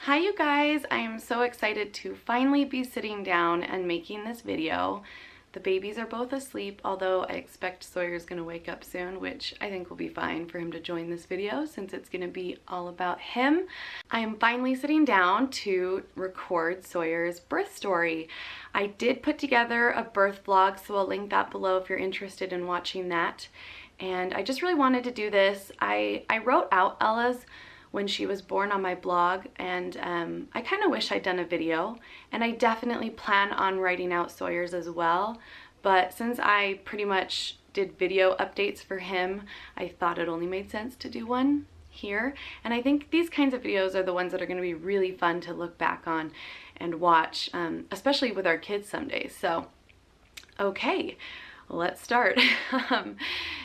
Hi you guys, I am so excited to finally be sitting down and making this video. The babies are both asleep, although I expect Sawyer's gonna wake up soon, which I think will be fine for him to join this video since it's gonna be all about him. I am finally sitting down to record Sawyer's birth story. I did put together a birth vlog, so I'll link that below if you're interested in watching that. And I just really wanted to do this. I wrote out Ella's when she was born on my blog, and I kind of wish I'd done a video, and I definitely plan on writing out Sawyer's as well, but since I pretty much did video updates for him, I thought it only made sense to do one here. And I think these kinds of videos are the ones that are going to be really fun to look back on and watch, especially with our kids someday. So okay, let's start.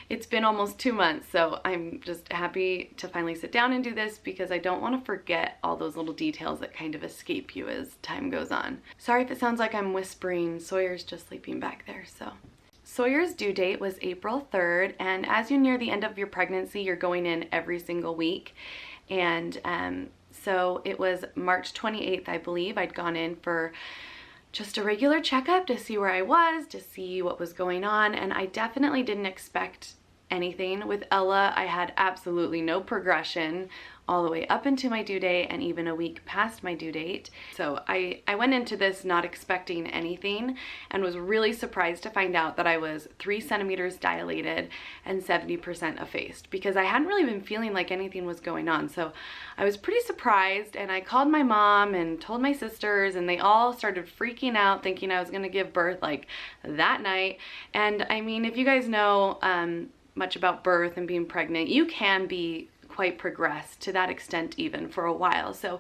It's been almost 2 months, so I'm just happy to finally sit down and do this because I don't want to forget all those little details that kind of escape you as time goes on. Sorry if it sounds like I'm whispering. Sawyer's just sleeping back there, so. Sawyer's due date was April 3rd, and as you near the end of your pregnancy, you're going in every single week. And so it was March 28th, I believe. I'd gone in for just a regular checkup to see where I was, to see what was going on, and I definitely didn't expect anything. With Ella, I had absolutely no progression all the way up into my due date and even a week past my due date. So I went into this not expecting anything and was really surprised to find out that I was 3 centimeters dilated and 70% effaced, because I hadn't really been feeling like anything was going on. So I was pretty surprised, and I called my mom and told my sisters, and they all started freaking out thinking I was gonna give birth like that night. And I mean, if you guys know much about birth and being pregnant, you can be quite progressed to that extent even for a while. So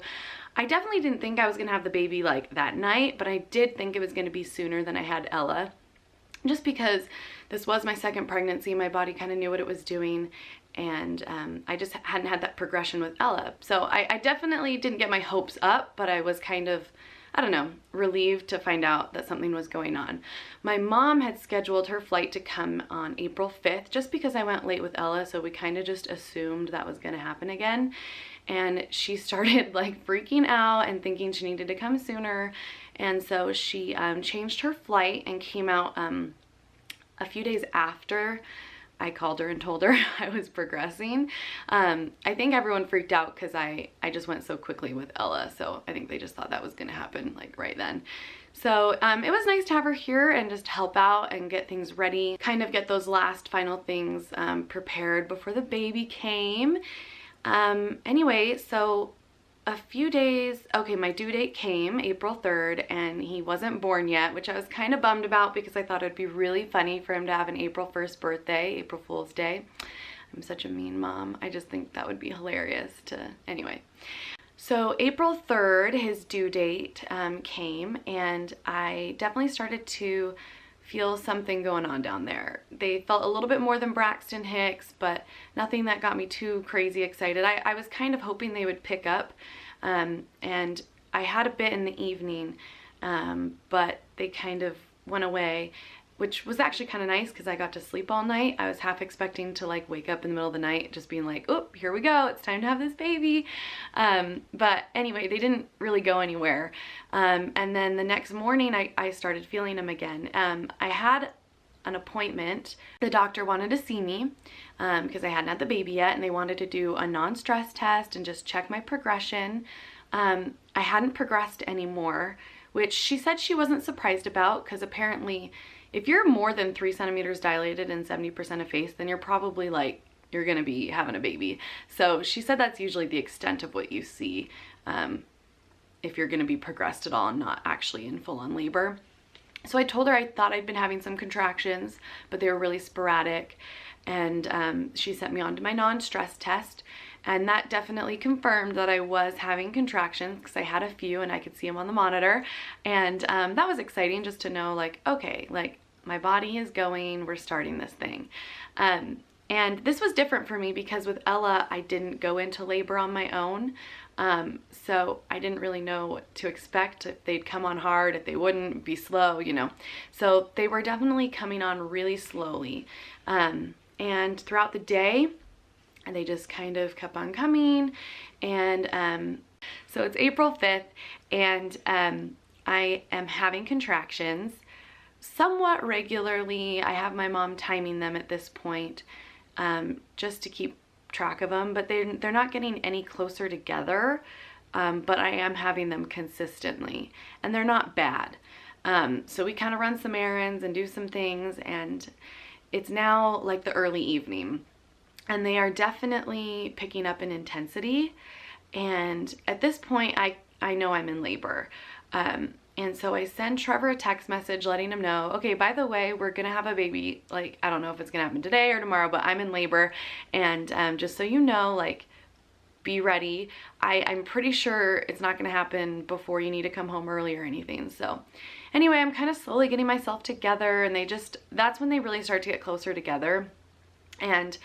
I definitely didn't think I was gonna have the baby like that night, but I did think it was gonna be sooner than I had Ella, just because this was my second pregnancy. My body kind of knew what it was doing, and I just hadn't had that progression with Ella. So I definitely didn't get my hopes up, but I was kind of, I don't know, relieved to find out that something was going on. My mom had scheduled her flight to come on April 5th just because I went late with Ella, so we kind of just assumed that was going to happen again. And she started like freaking out and thinking she needed to come sooner. And so she changed her flight and came out a few days after I called her and told her I was progressing. I think everyone freaked out because I just went so quickly with Ella, so I think they just thought that was gonna happen like right then. So it was nice to have her here and just help out and get things ready, kind of get those last final things prepared before the baby came. Anyway, so a few days, okay, my due date came April 3rd, and he wasn't born yet, which I was kind of bummed about because I thought it'd be really funny for him to have an April 1st birthday, April Fool's Day. I'm such a mean mom. I just think that would be hilarious to, anyway. So April 3rd, his due date came, and I definitely started to feel something going on down there. They felt a little bit more than Braxton Hicks, but nothing that got me too crazy excited. I was kind of hoping they would pick up, and I had a bit in the evening, but they kind of went away, which was actually kind of nice because I got to sleep all night. I was half expecting to like wake up in the middle of the night just being like, oh, here we go, it's time to have this baby. But anyway, they didn't really go anywhere. And then the next morning I started feeling them again. I had an appointment. The doctor wanted to see me because I hadn't had the baby yet, and they wanted to do a non-stress test and just check my progression. I hadn't progressed anymore, which she said she wasn't surprised about, because apparently if you're more than 3 centimeters dilated and 70% effaced, then you're probably like, you're gonna be having a baby. So she said that's usually the extent of what you see if you're gonna be progressed at all and not actually in full-on labor. So I told her I thought I'd been having some contractions, but they were really sporadic, and she sent me on to my non-stress test, and that definitely confirmed that I was having contractions because I had a few and I could see them on the monitor. And that was exciting just to know, like, okay, like my body is going, we're starting this thing. And this was different for me because with Ella, I didn't go into labor on my own. So I didn't really know what to expect, if they'd come on hard, if they wouldn't, be slow, you know. So they were definitely coming on really slowly. And throughout the day, and they just kind of kept on coming. And So it's April 5th, and I am having contractions somewhat regularly. I have my mom timing them at this point, just to keep track of them, but they're not getting any closer together, but I am having them consistently, and they're not bad. So we kind of run some errands and do some things, and it's now like the early evening, and they are definitely picking up in intensity. And at this point, I know I'm in labor. And so I send Trevor a text message letting him know, okay, by the way, we're gonna have a baby. Like, I don't know if it's gonna happen today or tomorrow, but I'm in labor. And just so you know, like, be ready. I'm pretty sure it's not gonna happen before you need to come home early or anything. So anyway, I'm kind of slowly getting myself together, and that's when they really start to get closer together. And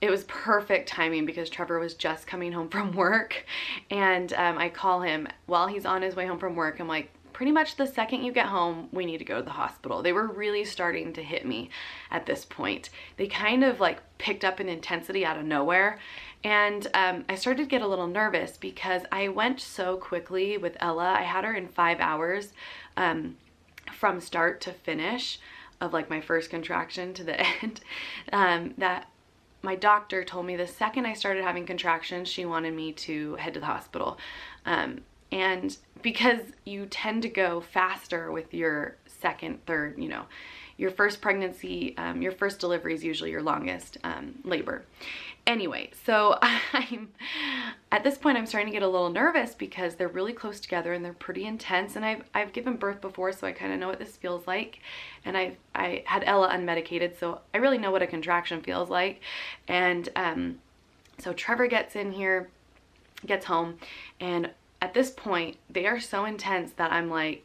it was perfect timing because Trevor was just coming home from work, and I call him while he's on his way home from work. I'm like, pretty much the second you get home, we need to go to the hospital. They were really starting to hit me at this point. They kind of like picked up in intensity out of nowhere. And I started to get a little nervous because I went so quickly with Ella. I had her in 5 hours from start to finish of like my first contraction to the end, that my doctor told me the second I started having contractions, she wanted me to head to the hospital. And because you tend to go faster with your second, third, you know, your first pregnancy, your first delivery is usually your longest labor. Anyway, so at this point I'm starting to get a little nervous because they're really close together and they're pretty intense. And I've given birth before, so I kind of know what this feels like. And I had Ella unmedicated, so I really know what a contraction feels like. And so Trevor gets home, and at this point they are so intense that I'm like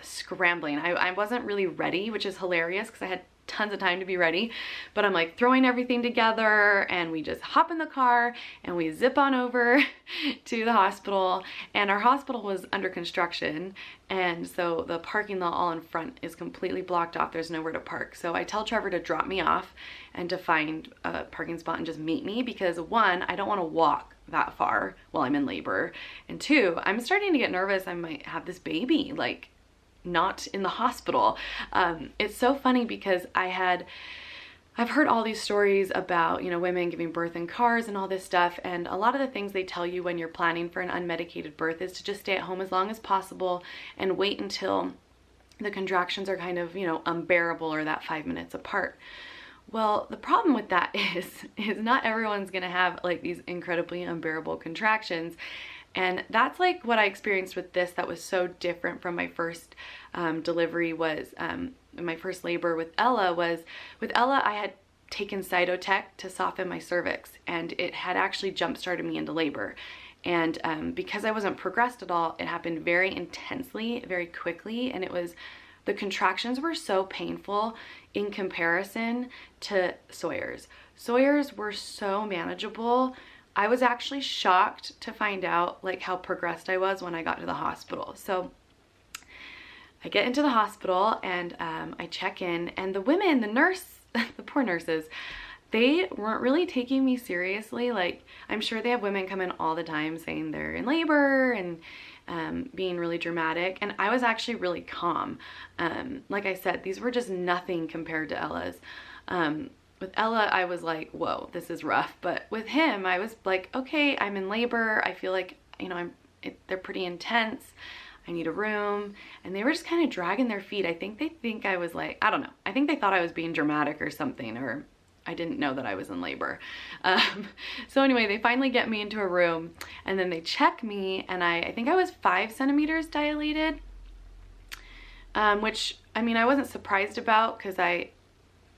scrambling. I wasn't really ready, which is hilarious because I had tons of time to be ready, but I'm like throwing everything together, and we just hop in the car and we zip on over to the hospital. And our hospital was under construction, and so the parking lot all in front is completely blocked off. There's nowhere to park. So I tell Trevor to drop me off and to find a parking spot and just meet me, because one, I don't want to walk that far while I'm in labor, and two, I'm starting to get nervous I might have this baby like not in the hospital. It's so funny because I've heard all these stories about, you know, women giving birth in cars and all this stuff, and a lot of the things they tell you when you're planning for an unmedicated birth is to just stay at home as long as possible and wait until the contractions are kind of, you know, unbearable or that 5 minutes apart. Well, the problem with that is not everyone's gonna have like these incredibly unbearable contractions. And that's like what I experienced with this that was so different from my first delivery was, my first labor with Ella was, with Ella I had taken Cytotec to soften my cervix, and it had actually jump-started me into labor. And because I wasn't progressed at all, it happened very intensely, very quickly, and the contractions were so painful in comparison to Sawyer's. Sawyer's were so manageable. I was actually shocked to find out like how progressed I was when I got to the hospital. So I get into the hospital and I check in, and the women, the nurse, the poor nurses, they weren't really taking me seriously. Like, I'm sure they have women come in all the time saying they're in labor and being really dramatic, and I was actually really calm. Like I said, these were just nothing compared to Ella's. With Ella, I was like, whoa, this is rough. But with him, I was like, okay, I'm in labor. I feel like, you know, they're pretty intense. I need a room. And they were just kind of dragging their feet. I think they think I was like, I don't know. I think they thought I was being dramatic or something, or I didn't know that I was in labor. So anyway, they finally get me into a room, and then they check me, and I think I was 5 centimeters dilated, which, I mean, I wasn't surprised about because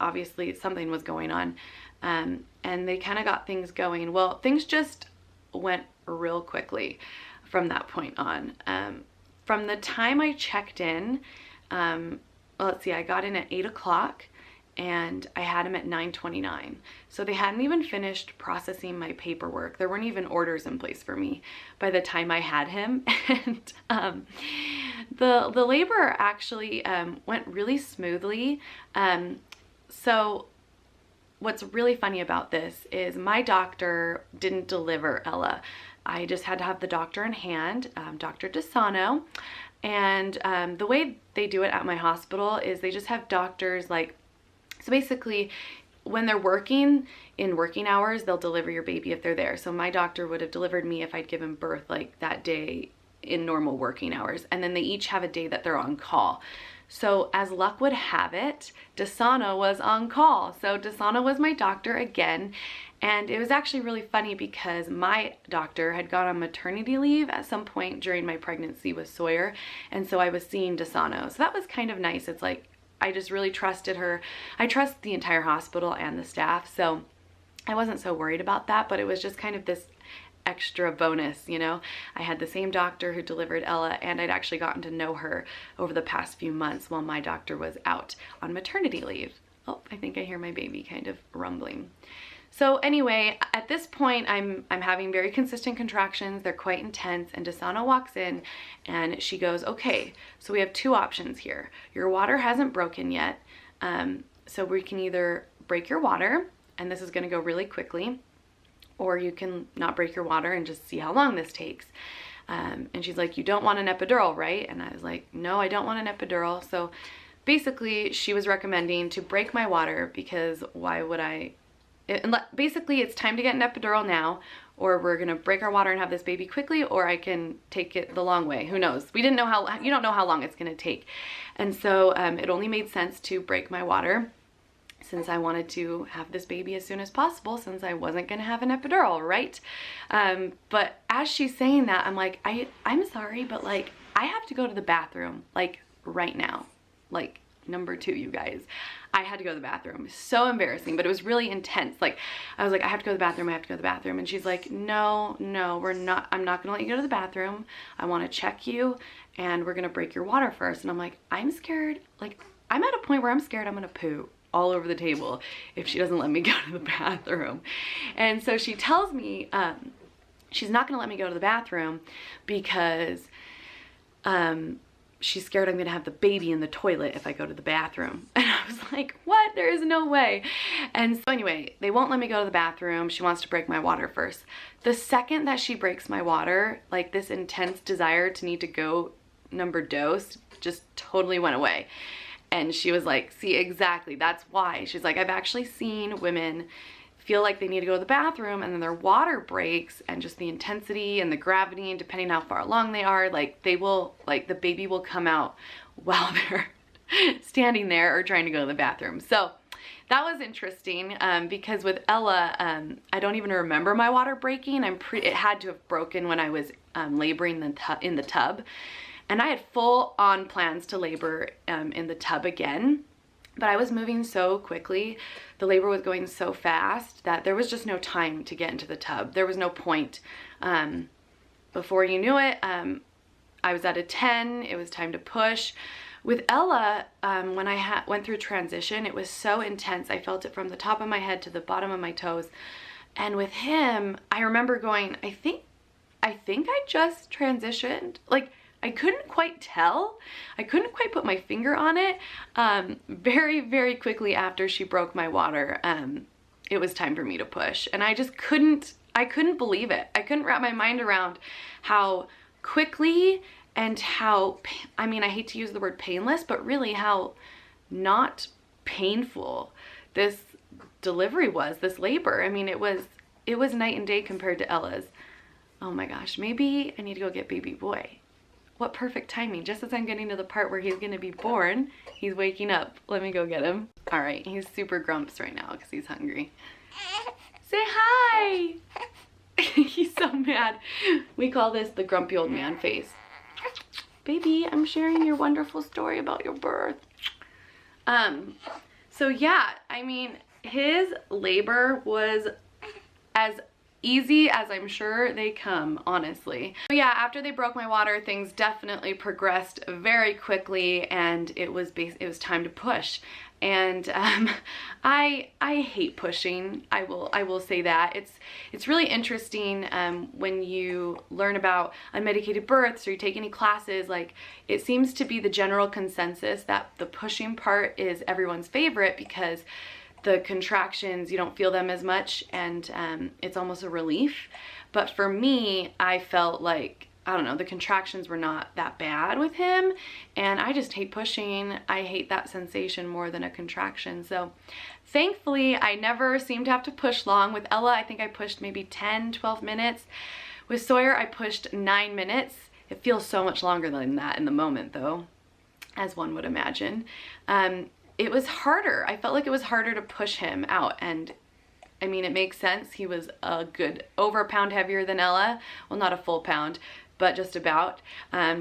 obviously something was going on, and they kind of got things going. Well, things just went real quickly from that point on. From the time I checked in, well, let's see, I got in at 8 o'clock and I had him at 9:29. So they hadn't even finished processing my paperwork. There weren't even orders in place for me by the time I had him. And the labor actually went really smoothly. So what's really funny about this is my doctor didn't deliver Ella. I just had to have the doctor in hand, Dr. DeSano. And the way they do it at my hospital is they just have doctors like, so basically when they're working in working hours, they'll deliver your baby if they're there. So my doctor would have delivered me if I'd given birth like that day in normal working hours. And then they each have a day that they're on call. So as luck would have it, DeSano was on call. So DeSano was my doctor again. And it was actually really funny because my doctor had gone on maternity leave at some point during my pregnancy with Sawyer. And so I was seeing DeSano. So that was kind of nice. It's like, I just really trusted her. I trust the entire hospital and the staff. So I wasn't so worried about that, but it was just kind of this extra bonus, you know. I had the same doctor who delivered Ella, and I'd actually gotten to know her over the past few months while my doctor was out on maternity leave. Oh, I think I hear my baby kind of rumbling. So anyway, at this point, I'm having very consistent contractions. They're quite intense, and DeSano walks in and she goes, okay, so we have two options here. Your water hasn't broken yet, so we can either break your water, and this is gonna go really quickly, or you can not break your water and just see how long this takes. And she's like, you don't want an epidural, right? And I was like, no, I don't want an epidural. So basically she was recommending to break my water because why would I? Basically it's time to get an epidural now, or we're gonna break our water and have this baby quickly, or I can take it the long way. Who knows? We didn't know how, you don't know how long it's gonna take. And so it only made sense to break my water, since I wanted to have this baby as soon as possible, since I wasn't gonna have an epidural, right? But as she's saying that, I'm like, I'm sorry, but like, I have to go to the bathroom, like right now. Like, number two, you guys. I had to go to the bathroom. So embarrassing, but it was really intense. Like, I was like, I have to go to the bathroom, I have to go to the bathroom. And she's like, no, we're not, I'm not gonna let you go to the bathroom. I wanna check you, and we're gonna break your water first. And I'm like, I'm scared. Like, I'm at a point where I'm scared I'm gonna poo all over the table if she doesn't let me go to the bathroom. And so she tells me she's not gonna let me go to the bathroom because she's scared I'm gonna have the baby in the toilet if I go to the bathroom. And I was like, what? There is no way. And so anyway, they won't let me go to the bathroom. She wants to break my water first. The second that she breaks my water, like this intense desire to need to go number dose just totally went away. And she was like, see, exactly, that's why. She's like, I've actually seen women feel like they need to go to the bathroom and then their water breaks, and just the intensity and the gravity, and depending how far along they are, like they will, like the baby will come out while they're standing there or trying to go to the bathroom. So that was interesting because with Ella, I don't even remember my water breaking. It had to have broken when I was laboring in the tub. And I had full on plans to labor in the tub again, but I was moving so quickly. The labor was going so fast that there was just no time to get into the tub. There was no point. Before you knew it, I was at a 10. It was time to push. With Ella, when I went through transition, it was so intense. I felt it from the top of my head to the bottom of my toes. And with him, I remember going, I think I just transitioned. Like, I couldn't quite tell. I couldn't quite put my finger on it. Very, very quickly after she broke my water, it was time for me to push. And I just couldn't believe it. I couldn't wrap my mind around how quickly and how, I mean, I hate to use the word painless, but really how not painful this delivery was, this labor. I mean, it was night and day compared to Ella's. Oh my gosh, maybe I need to go get baby boy. What perfect timing. Just as I'm getting to the part where he's gonna be born, he's waking up. Let me go get him. All right, he's super grumps right now because he's hungry. Say hi. He's so mad. We call this the grumpy old man face. Baby, I'm sharing your wonderful story about your birth. So yeah, I mean, his labor was as easy as I'm sure they come, honestly. But yeah, after they broke my water, things definitely progressed very quickly, and it was time to push. And I hate pushing. I will say that. It's really interesting when you learn about unmedicated births or you take any classes. Like, it seems to be the general consensus that the pushing part is everyone's favorite because the contractions, you don't feel them as much, and it's almost a relief. But for me, I felt like, I don't know, the contractions were not that bad with him, and I just hate pushing. I hate that sensation more than a contraction. So thankfully, I never seemed to have to push long. With Ella, I think I pushed maybe 10, 12 minutes. With Sawyer, I pushed 9 minutes. It feels so much longer than that in the moment though, as one would imagine. It was harder. I felt like it was harder to push him out, and I mean, it makes sense. He was a good over a pound heavier than Ella. Well, not a full pound, but just about.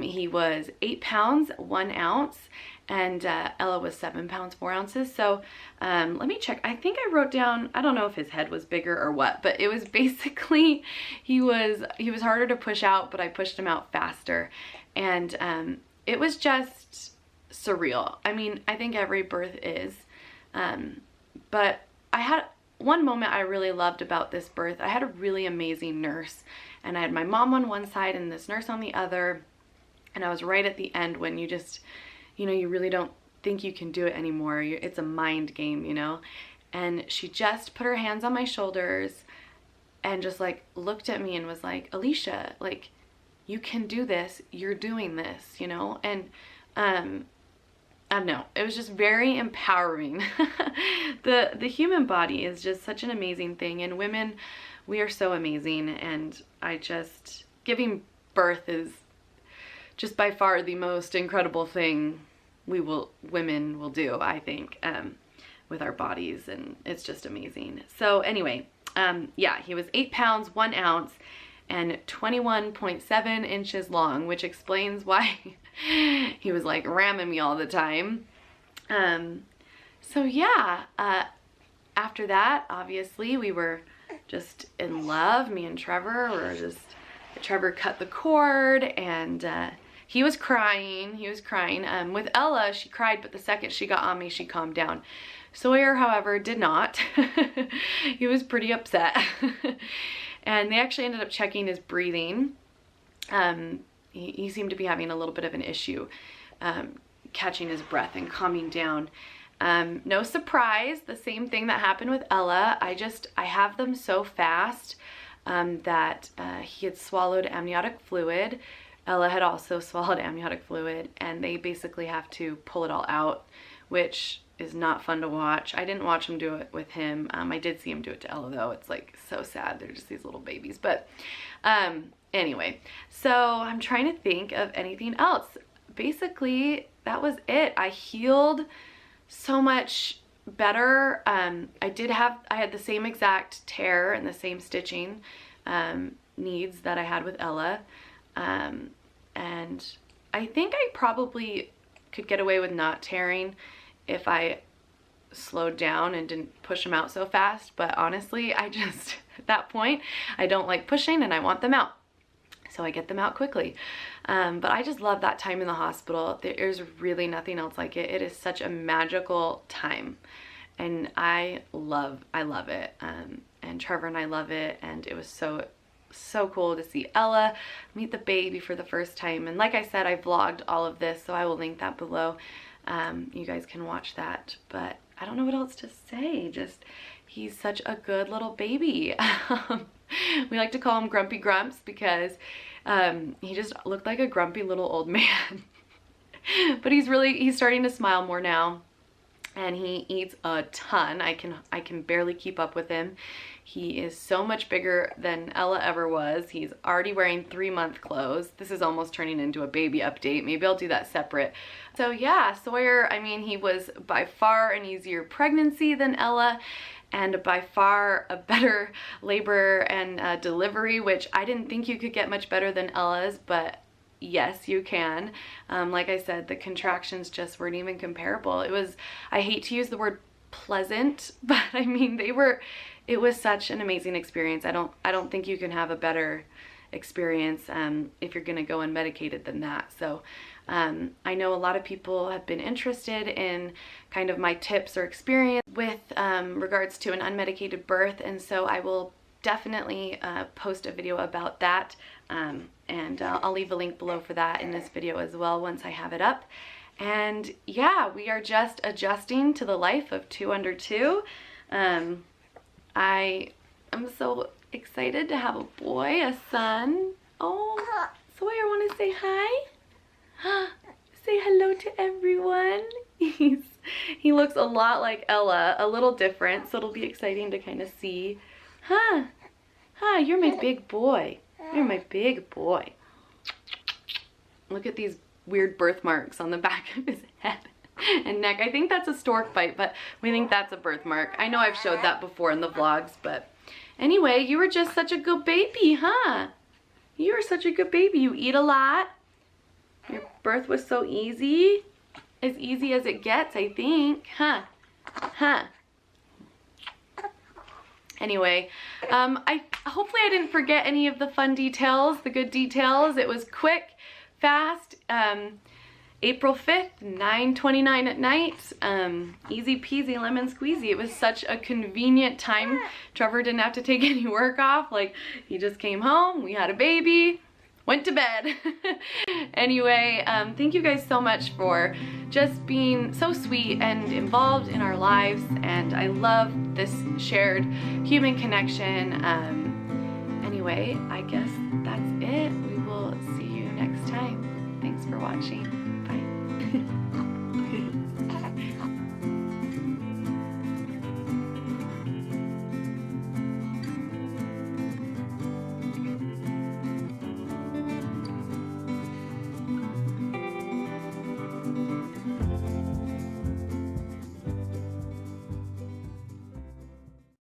He was 8 pounds, 1 ounce, and Ella was 7 pounds, 4 ounces. So let me check. I think I wrote down, I don't know if his head was bigger or what, but it was basically, he was harder to push out, but I pushed him out faster. And it was just surreal. I mean, I think every birth is, but I had one moment I really loved about this birth. I had a really amazing nurse, and I had my mom on one side and this nurse on the other, and I was right at the end when you just, you know, you really don't think you can do it anymore. It's a mind game, you know? And she just put her hands on my shoulders and just like looked at me and was like, Alycia, like, you can do this, you're doing this, you know? And I don't know, it was just very empowering. The human body is just such an amazing thing, and women, we are so amazing, and giving birth is just by far the most incredible thing women will do, I think, with our bodies, and it's just amazing. So anyway, yeah, he was 8 pounds, 1 ounce, and 21.7 inches long, which explains why he was like ramming me all the time. So yeah, after that, obviously we were just in love. Me and Trevor were just, Trevor cut the cord, and he was crying. With Ella, she cried, but the second she got on me, she calmed down. Sawyer, however, did not. He was pretty upset. And they actually ended up checking his breathing. He seemed to be having a little bit of an issue catching his breath and calming down. No surprise, the same thing that happened with Ella. I have them so fast that he had swallowed amniotic fluid. Ella had also swallowed amniotic fluid, and they basically have to pull it all out, which is not fun to watch. I didn't watch him do it with him. I did see him do it to Ella though. It's like so sad. They're just these little babies. But anyway, so I'm trying to think of anything else. Basically, that was it. I healed so much better. I had the same exact tear and the same stitching needs that I had with Ella. And I think I probably could get away with not tearing if I slowed down and didn't push them out so fast. But honestly, at that point, I don't like pushing and I want them out. So I get them out quickly. But I just love that time in the hospital. There's really nothing else like it. It is such a magical time. And I love it. And Trevor and I love it. And it was so cool to see Ella meet the baby for the first time. And like I said, I vlogged all of this, so I will link that below. You guys can watch that, but I don't know what else to say. Just, he's such a good little baby. We like to call him Grumpy Grumps because he just looked like a grumpy little old man. But he's starting to smile more now, and he eats a ton. I can barely keep up with him. He is so much bigger than Ella ever was. He's already wearing 3-month clothes. This is almost turning into a baby update. Maybe I'll do that separate. So yeah, Sawyer, I mean, he was by far an easier pregnancy than Ella, and by far a better labor and delivery, which I didn't think you could get much better than Ella's, but yes, you can. Like I said, the contractions just weren't even comparable. I hate to use the word pleasant, but I mean, it was such an amazing experience. I don't think you can have a better experience if you're gonna go unmedicated than that. So I know a lot of people have been interested in kind of my tips or experience with regards to an unmedicated birth, and so I will definitely post a video about that, and I'll leave a link below for that in this video as well once I have it up. And yeah, we are just adjusting to the life of 2 under 2. I am so excited to have a boy, a son. Oh, Sawyer, want to say hi? Say hello to everyone. He looks a lot like Ella, a little different, so it'll be exciting to kind of see. Huh, you're my big boy. You're my big boy. Look at these weird birthmarks on the back of his head and neck. I think that's a stork bite, but we think that's a birthmark. I know I've showed that before in the vlogs, but anyway, you were just such a good baby, huh? You were such a good baby. You eat a lot. Your birth was so easy. As easy as it gets, I think. Huh. Anyway, hopefully I didn't forget any of the fun details, the good details. It was quick, fast. April 5th, 9:29 at night. Easy peasy lemon squeezy. It was such a convenient time. Trevor didn't have to take any work off. Like, he just came home, we had a baby, went to bed. Anyway, thank you guys so much for just being so sweet and involved in our lives, and I love this shared human connection. Anyway, I guess that's it. We will see you next time. Thanks for watching. Bye.